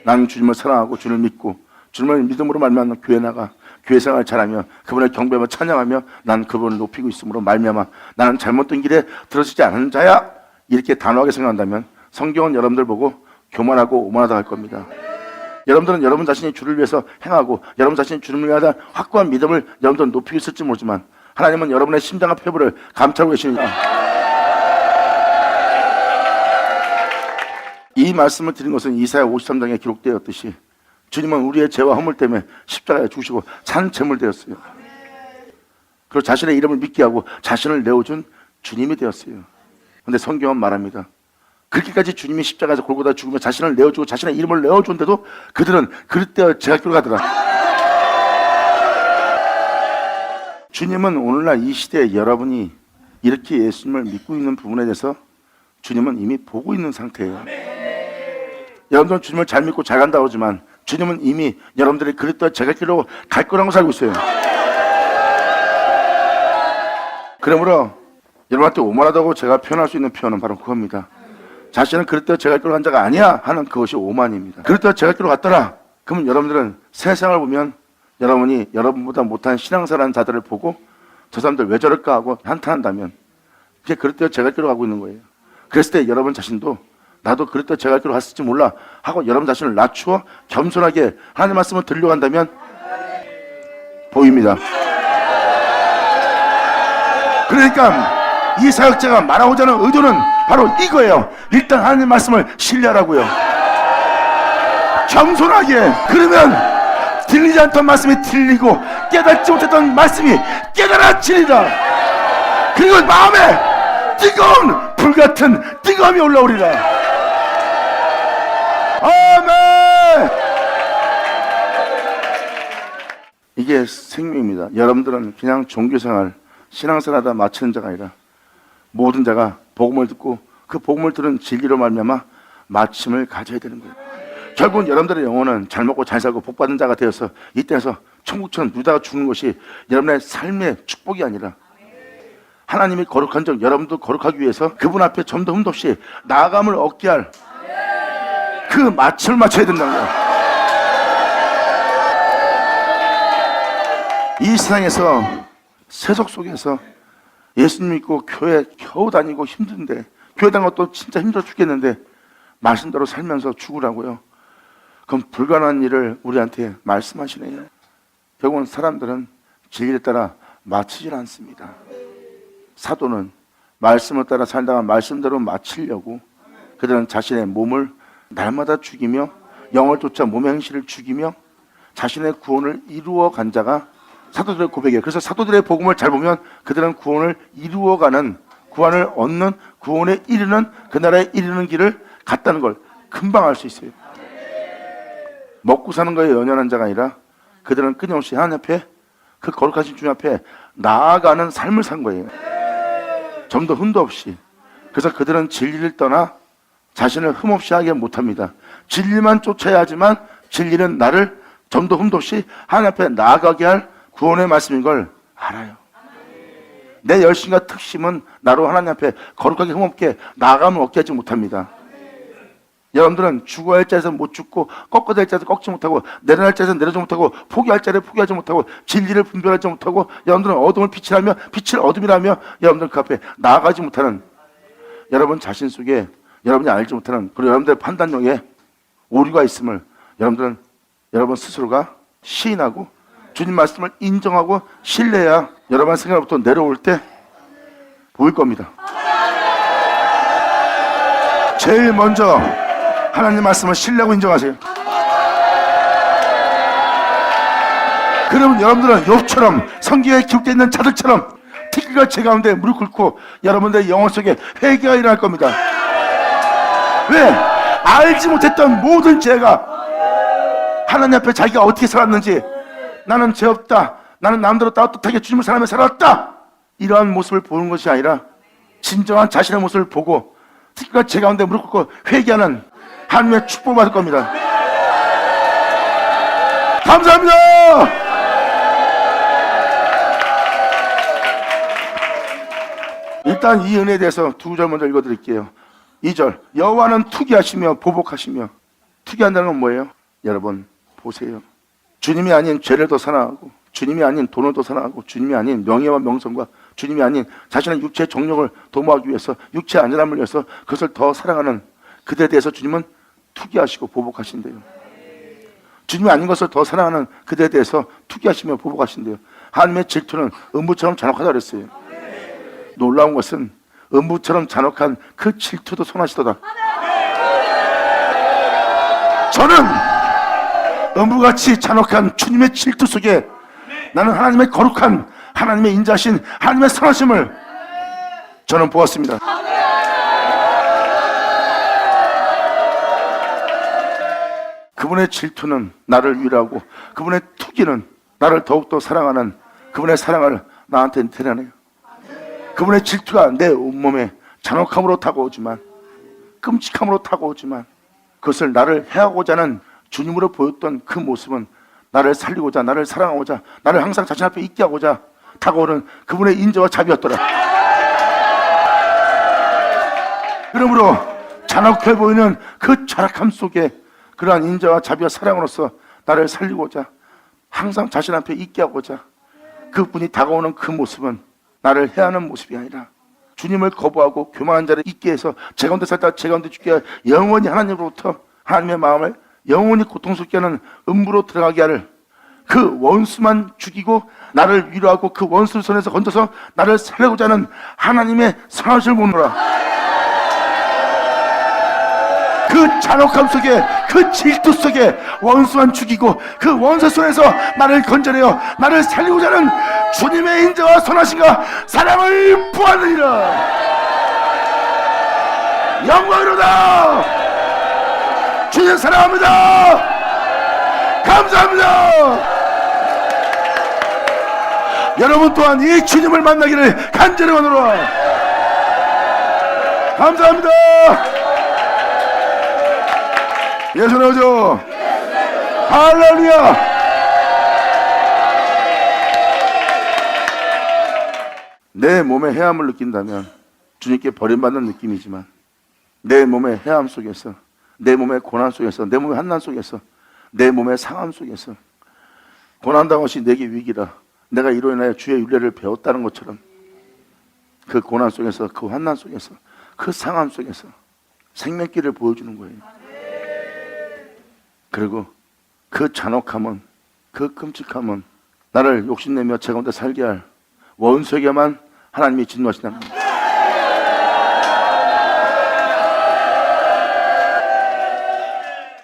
나는 주님을 사랑하고 주님을 믿고 주님을 믿음으로 말미암아 교회 나가 교회 생활을 잘하며 그분을 경배하며 찬양하며 난 그분을 높이고 있음으로 말미암아 나는 잘못된 길에 들어서지 않은 자야. 이렇게 단호하게 생각한다면 성경은 여러분들 보고 교만하고 오만하다 할 겁니다. 여러분들은 여러분 자신이 주를 위해서 행하고 여러분 자신이 주님을 위한 확고한 믿음을 여러분들은 높이고 있을지 모르지만 하나님은 여러분의 심장과 폐부를 감찰하고 계십니다. 이 말씀을 드린 것은 이사야 53장에 기록되었듯이 주님은 우리의 죄와 허물 때문에 십자가에 죽으시고 산 제물 되었어요. 그리고 자신의 이름을 믿게 하고 자신을 내어준 주님이 되었어요. 그런데 성경은 말합니다. 그렇게까지 주님이 십자가에서 골고다 죽으며 자신을 내어주고 자신의 이름을 내어준데도 그들은 그릇되어 제각기로 가더라. 주님은 오늘날 이 시대에 여러분이 이렇게 예수님을 믿고 있는 부분에 대해서 주님은 이미 보고 있는 상태예요. 여러분들은 주님을 잘 믿고 잘 간다고 하지만 주님은 이미 여러분들이 그릇되어 제각기로 갈 거라고 살고 있어요. 그러므로 여러분한테 오만하다고 제가 표현할 수 있는 표현은 바로 그겁니다. 자신은 그릇되어 제각기로 간 자가 아니야 하는 그것이 오만입니다. 그릇되어 제각기로 갔더라. 그러면 여러분들은 세상을 보면 여러분이 여러분보다 못한 신앙사라는 자들을 보고 저 사람들 왜 저럴까 하고 한탄한다면 그게 그릇되어 제각기로 가고 있는 거예요. 그랬을 때 여러분 자신도 나도 그랬다 제가 할 길로 갔을지 몰라 하고 여러분 자신을 낮추어 겸손하게 하나님 말씀을 들으려고 한다면 보입니다. 그러니까 이 사역자가 말하고자 하는 의도는 바로 이거예요. 일단 하나님 말씀을 신뢰하라고요. 겸손하게. 그러면 들리지 않던 말씀이 들리고 깨닫지 못했던 말씀이 깨달아지리라. 그리고 마음에 뜨거운 불같은 뜨거움이 올라오리라. 아멘. 이게 생명입니다. 여러분들은 그냥 종교생활 신앙생활하다 마치는 자가 아니라 모든 자가 복음을 듣고 그 복음을 들은 진리로 말미암아 마침을 가져야 되는 거예요. 결국은 여러분들의 영혼은 잘 먹고 잘 살고 복받은 자가 되어서 이때에서 천국처럼 누다가 죽는 것이 여러분의 삶의 축복이 아니라 하나님이 거룩한 적 여러분도 거룩하기 위해서 그분 앞에 점도 흠도 없이 나아감을 얻게 할 그 마침을 맞춰야 된다는 거예요. 이 세상에서 세속 속에서 예수님 믿고 교회 겨우 다니고 힘든데 교회 다니는 것도 진짜 힘들어 죽겠는데 말씀대로 살면서 죽으라고요. 그럼 불가능한 일을 우리한테 말씀하시네요. 결국은 사람들은 진리에 따라 마치질 않습니다. 사도는 말씀을 따라 살다가 말씀대로 마치려고 그들은 자신의 몸을 날마다 죽이며 영을 쫓아 몸의 행실을 죽이며 자신의 구원을 이루어간 자가 사도들의 고백이에요. 그래서 사도들의 복음을 잘 보면 그들은 구원을 이루어가는, 구원을 얻는, 구원에 이르는, 그 나라에 이르는 길을 갔다는 걸 금방 알 수 있어요. 먹고 사는 거에 연연한 자가 아니라 그들은 끊임없이 하나님 앞에 그 거룩하신 주님 앞에 나아가는 삶을 산 거예요. 점도 흠도 없이. 그래서 그들은 진리를 떠나 자신을 흠없이 하게 못합니다. 진리만 쫓아야 하지만 진리는 나를 점도 흠도 없이 하나님 앞에 나아가게 할 구원의 말씀인 걸 알아요. 내 열심과 특심은 나로 하나님 앞에 거룩하게 흠없게 나아감을 얻게 하지 못합니다. 여러분들은 죽어야 할 자리에서 못 죽고 꺾어야 할 자리에서 꺾지 못하고 내려야 할 자리에서 내려지 못하고 포기할 자리에 포기하지 못하고 진리를 분별하지 못하고 여러분들은 어둠을 빛이라며 빛을 어둠이라며 여러분들 그 앞에 나아가지 못하는 여러분 자신 속에 여러분이 알지 못하는 그리고 여러분들의 판단력에 오류가 있음을 여러분들은 여러분 스스로가 시인하고 주님 말씀을 인정하고 신뢰해야 여러분 생각부터 내려올 때 보일 겁니다. 제일 먼저 하나님 말씀을 신뢰하고 인정하세요. 그러면 여러분들은 욥처럼 성경에 기록되어 있는 자들처럼 티끌과 제 가운데 무릎 꿇고 여러분들의 영혼 속에 회개가 일어날 겁니다. 왜? 알지 못했던 모든 죄가 하나님 앞에 자기가 어떻게 살았는지 나는 죄 없다, 나는 남대로 따뜻하게 주님을 사랑하며 살았다, 이러한 모습을 보는 것이 아니라 진정한 자신의 모습을 보고 티끌과 제 가운데 무릎 꿇고 회개하는 하나님의 축복을 받을 겁니다. 감사합니다. 일단 이 은혜에 대해서 두 절 먼저 읽어드릴게요. 2절, 여호와는 투기하시며 보복하시며. 투기한다는 건 뭐예요? 여러분 보세요. 주님이 아닌 죄를 더 사랑하고 주님이 아닌 돈을 더 사랑하고 주님이 아닌 명예와 명성과 주님이 아닌 자신의 육체의 정욕을 도모하기 위해서 육체의 안전함을 위해서 그것을 더 사랑하는 그들에 대해서 주님은 투기하시고 보복하신대요. 주님이 아닌 것을 더 사랑하는 그들에 대해서 투기하시며 보복하신대요. 하나님의 질투는 음부처럼 잔혹하다 그랬어요. 놀라운 것은 음부처럼 잔혹한 그 질투도 선하시도다. 저는 음부같이 잔혹한 주님의 질투 속에 나는 하나님의 거룩한 하나님의 인자신 하나님의 선하심을 저는 보았습니다. 그분의 질투는 나를 위로하고 그분의 투기는 나를 더욱더 사랑하는 그분의 사랑을 나한테 드러내요. 그분의 질투가 내 온몸에 잔혹함으로 다가오지만 끔찍함으로 다가오지만 그것을 나를 해하고자 하는 주님으로 보였던 그 모습은 나를 살리고자 나를 사랑하고자 나를 항상 자신 앞에 있게 하고자 다가오는 그분의 인자와 자비였더라. 그러므로 잔혹해 보이는 그 절약함 속에 그러한 인자와 자비와 사랑으로서 나를 살리고자 항상 자신 앞에 있게 하고자 그분이 다가오는 그 모습은 나를 해하는 모습이 아니라 주님을 거부하고 교만한 자를 있게 해서 제 가운데 살다 제 가운데 죽게 하여 영원히 하나님으로부터 하나님의 마음을 영원히 고통스럽게 하는 음부로 들어가게 하를 그 원수만 죽이고 나를 위로하고 그 원수를 손에서 건져서 나를 살리고자 하는 하나님의 선하심을 보노라. 그 잔혹함 속에 그 질투 속에 원수만 죽이고 그 원수 손에서 나를 건져내어 나를 살리고자 하는 주님의 인자와 선하심과 사랑을 보았느니라. 영광이로다. 주님 사랑합니다. 감사합니다. 여러분 또한 이 주님을 만나기를 간절히 원하노라. 감사합니다. 예수 나오죠. 할렐루야. 내 몸에 해함을 느낀다면 주님께 버림받는 느낌이지만 내 몸의 해함 속에서 내 몸의 고난 속에서 내 몸의 환난 속에서 내 몸의 상함 속에서 고난당한 것이 내게 위기라 내가 이로 인하여 주의 윤례를 배웠다는 것처럼 그 고난 속에서 그 환난 속에서 그 상함 속에서 생명길을 보여주는 거예요. 그리고 그 잔혹함은 그 끔찍함은 나를 욕심내며 제 가운데 살게 할 원수에게만 하나님이 진노하신다는 겁니다.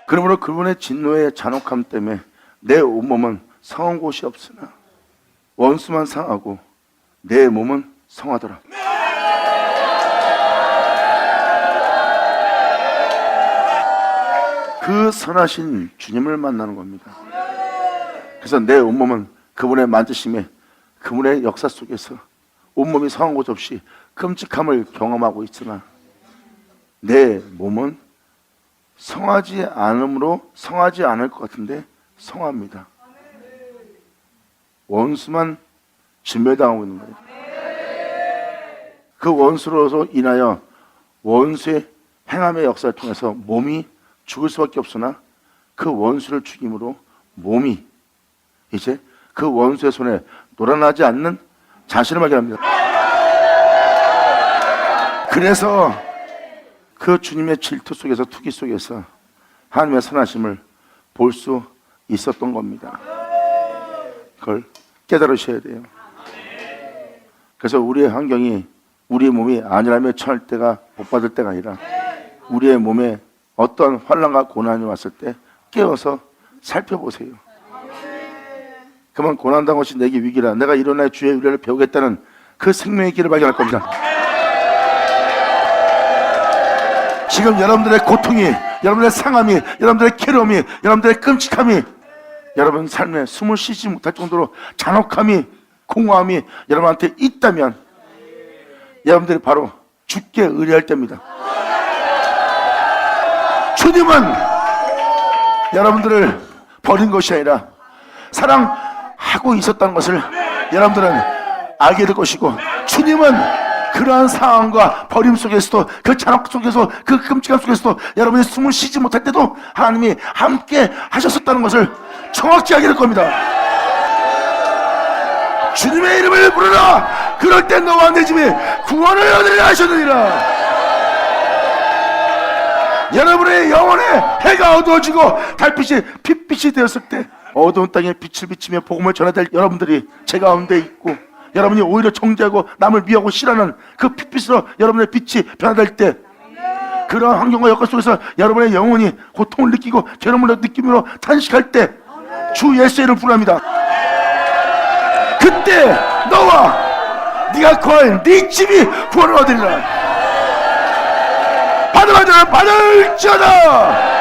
그러므로 그분의 진노의 잔혹함 때문에 내 온몸은 상한 곳이 없으나 원수만 상하고 내 몸은 성하더라. 그 선하신 주님을 만나는 겁니다. 그래서 내 온몸은 그분의 만지심에 그분의 역사 속에서 온몸이 상한 곳 없이 끔찍함을 경험하고 있으나 내 몸은 성하지 않으므로 성하지 않을 것 같은데 성합니다. 원수만 진멸당하고 있는 거예요. 그 원수로서 인하여 원수의 행함의 역사를 통해서 몸이 죽을 수밖에 없으나 그 원수를 죽임으로 몸이 이제 그 원수의 손에 놀아나지 않는 자신을 발견합니다. 그래서 그 주님의 질투 속에서 투기 속에서 하나님의 선하심을 볼 수 있었던 겁니다. 그걸 깨달으셔야 돼요. 그래서 우리의 환경이 우리의 몸이 안일함에 처할 때가 복 받을 때가 아니라 우리의 몸에 어떤 환난과 고난이 왔을 때 깨어서 살펴보세요. 그러면 고난당한 것이 내게 위기라 내가 일어나 주의 윤례를 배우겠다는 그 생명의 길을 발견할 겁니다. 지금 여러분들의 고통이, 여러분들의 상함이, 여러분들의 괴로움이, 여러분들의 끔찍함이, 여러분 삶에 숨을 쉬지 못할 정도로 잔혹함이, 공허함이 여러분한테 있다면 여러분들이 바로 죽게 의뢰할 때입니다. 주님은 여러분들을 버린 것이 아니라 사랑하고 있었다는 것을 여러분들은 알게 될 것이고, 주님은 그러한 상황과 버림 속에서도 그 잔혹 속에서 그 끔찍함 속에서도 여러분이 숨을 쉬지 못할 때도 하나님이 함께 하셨었다는 것을 정확히 알게 될 겁니다. 주님의 이름을 부르라. 그럴 때 너와 내 집이 구원을 얻으리라 하셨느니라. 여러분의 영혼에 해가 어두워지고 달빛이 핏빛이 되었을 때 어두운 땅에 빛을 비치며 복음을 전해야 될 여러분들이 제 가운데 있고, 여러분이 오히려 정죄하고 남을 미워하고 싫어하는 그 핏빛으로 여러분의 빛이 변화될 때, 그러한 환경과 여건 속에서 여러분의 영혼이 고통을 느끼고 괴로움을 느끼며 탄식할 때 주 예수의 이름을 부릅니다. 그때 너와 네가 거할 네 집이 구원을 얻으리라. 받으라 자는 받을지어다.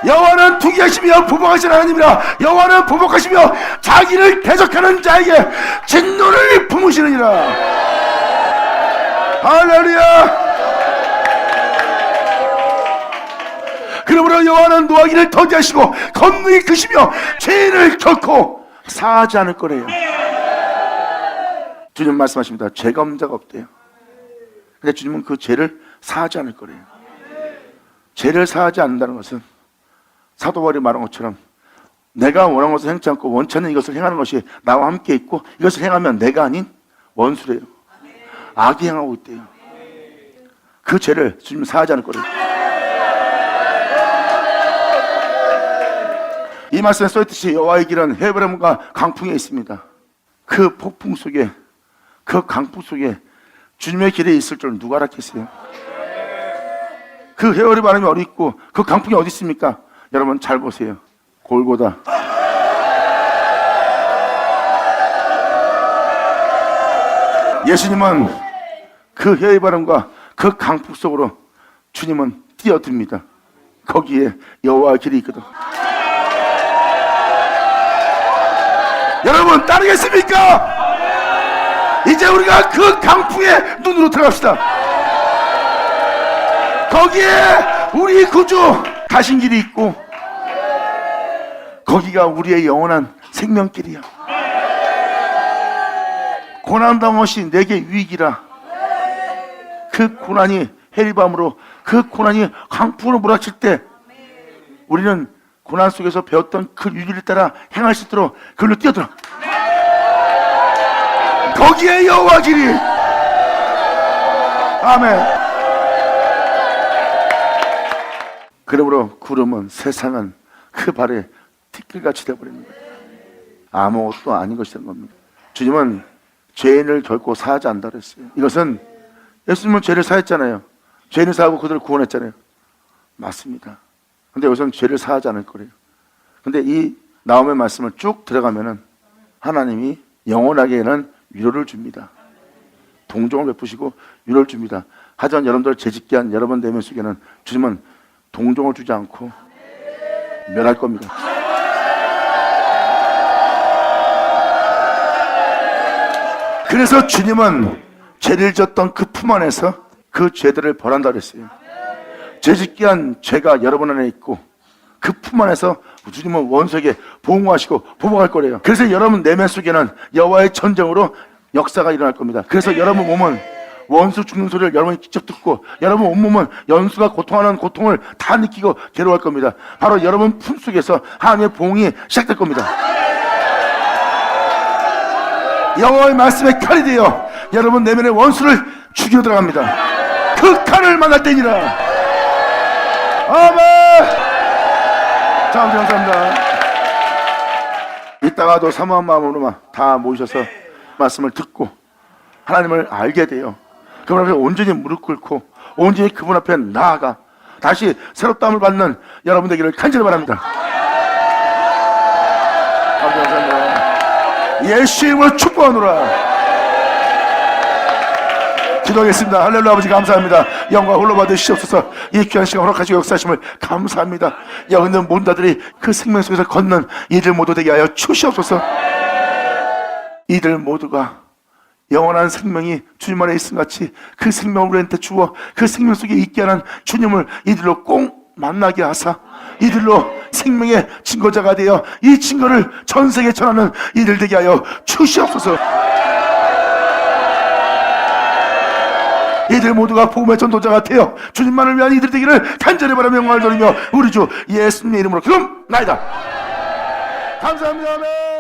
여호와는 투기하시며 보복하시는 하나님이라. 여호와는 보복하시며 자기를 대적하는 자에게 진노를 품으시느니라. 할렐루야. 그러므로 여호와는 노하기를 더디하시고 검능히 크시며 죄인을 결코 사하지 않을 거래요. 주님 말씀하십니다. 죄가 없는 자가 없대요. 근데 주님은 그 죄를 사하지 않을 거래요. 죄를 사하지 않는다는 것은 사도 바울이 말한 것처럼 내가 원하는 것을 행치 않고 원치 않는 이것을 행하는 것이 나와 함께 있고, 이것을 행하면 내가 아닌 원수래요. 악이 행하고 있대요. 그 죄를 주님 사하지 않을 거래요. 이 말씀에 써있듯이 여호와의 길은 헤브론과 강풍에 있습니다. 그 폭풍 속에, 그 강풍 속에 주님의 길에 있을 줄 누가 알았겠어요? 그 헤어리 바람이 어디 있고 그 강풍이 어디 있습니까? 여러분 잘 보세요. 골고다. 예수님은 그 헤어리 바람과 그 강풍 속으로 주님은 뛰어듭니다. 거기에 여호와의 길이 있거든. 여러분 따르겠습니까? 이제 우리가 그 강풍의 눈으로 들어갑시다. 거기에 우리 구주 가신 길이 있고 거기가 우리의 영원한 생명길이야. 고난당한 것이 내게 유익이라. 그 고난이 해리밤으로, 그 고난이 강풍으로 몰아칠 때 우리는 고난 속에서 배웠던 그 윤리를 따라 행할 수 있도록 그걸로 뛰어들어. 거기에 여호와 길이. 아멘. 그러므로 구름은, 세상은 그 발에 티끌같이 되어버리는 거예요. 아무것도 아닌 것이 된 겁니다. 주님은 죄인을 결코 사하지 않는다 그랬어요. 이것은 예수님은 죄를 사했잖아요. 죄를 사하고 그들을 구원했잖아요. 맞습니다. 근데 여기서는 죄를 사하지 않을 거래요. 근데 이 나홈의 말씀을 쭉 들어가면은 하나님이 영원하게는 위로를 줍니다. 동정을 베푸시고 위로를 줍니다. 하지만 여러분들 죄짓게 한 여러분 내면 속에는 주님은 동정을 주지 않고 멸할 겁니다. 그래서 주님은 죄를 졌던 그 품 안에서 그 죄들을 벌한다 그랬어요. 죄짓게 한 죄가 여러분 안에 있고 그 품 안에서 주님은 원수에게 보응하시고 보복할 거래요. 그래서 여러분 내면 속에는 여호와의 전쟁으로 역사가 일어날 겁니다. 그래서 여러분 몸은 원수 죽는 소리를 여러분이 직접 듣고 여러분 온몸은 연수가 고통하는 고통을 다 느끼고 괴로워할 겁니다. 바로 여러분 품속에서 하나님의 보응이 시작될 겁니다. 여호와의 말씀에 칼이 되어 여러분 내면의 원수를 죽여 들어갑니다. 그 칼을 만날 때니라. 아멘. 자, 감사합니다. 이따가도 사모한 마음으로만 다 모이셔서 말씀을 듣고 하나님을 알게 돼요. 그분 앞에 온전히 무릎 꿇고 온전히 그분 앞에 나아가 다시 새롭다함을 받는 여러분 되기를 간절히 바랍니다. 감사합니다. 예수의 이름으로 축복하노라. 기도하겠습니다. 할렐루야. 아버지 감사합니다. 영광 홀로 받으시옵소서. 이 귀한 시간 허락하시고 역사하심을 감사합니다. 여기 있는 모든자들이 그 생명 속에서 걷는 이들 모두 되게 하여 주시옵소서. 이들 모두가 영원한 생명이 주님 안에 있음 같이 그 생명을 우리한테 주어 그 생명 속에 있게 하는 주님을 이들로 꼭 만나게 하사 이들로 생명의 증거자가 되어 이 증거를 전 세계에 전하는 이들 되게 하여 주시옵소서. 이들 모두가 복음의 전도자가 되어 주님만을 위한 이들 되기를 간절히 바라며 영광을 돌리며 우리 주 예수님의 이름으로 기도나이다. 감사합니다. 아멘.